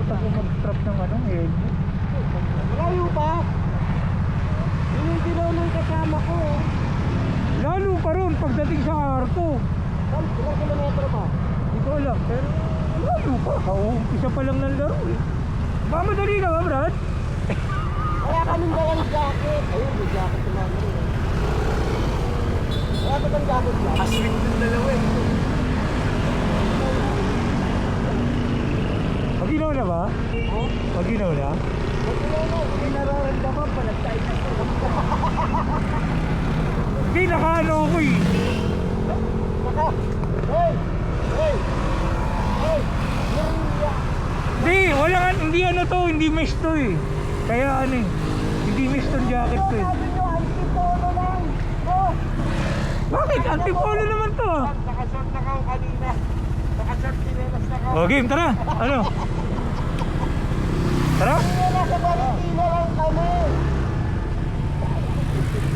ako mag-strap ng ano, helmet. Malayo pa. Hindi yung kasama ko. Lalo pa ron pagdating sa Arco. Ilang kilometro pa? Hindi ko alam, pero lalo pa. Isa pa lang ng laro eh. Baka madali ka ba, Brad? Kaya kaming dalang jacket. Ayun, may jacket si Mama rin. Kaya ba bang jacket lang? Aswit ng dalawa eh. Maginaw na ba? Ha? Maginaw na? Hindi nararamdaman pa. Nag-type ako. Hindi, nakaano ko eh. Naka. Hey! Hey! Hey! Hindi, walang, hindi ano to, hindi mesh to eh. Kaya ano eh, hindi mesh tong jacket ko eh. Sabi nyo, antipolo lang. Oh! Bakit? Antipolo naman to ah. Nakashort na kao kanina. Nakashort sinelas na kao. O game, tara. Ano? Tara? Sinelas sa Valentino lang kami.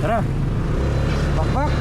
Tara. Bakbak.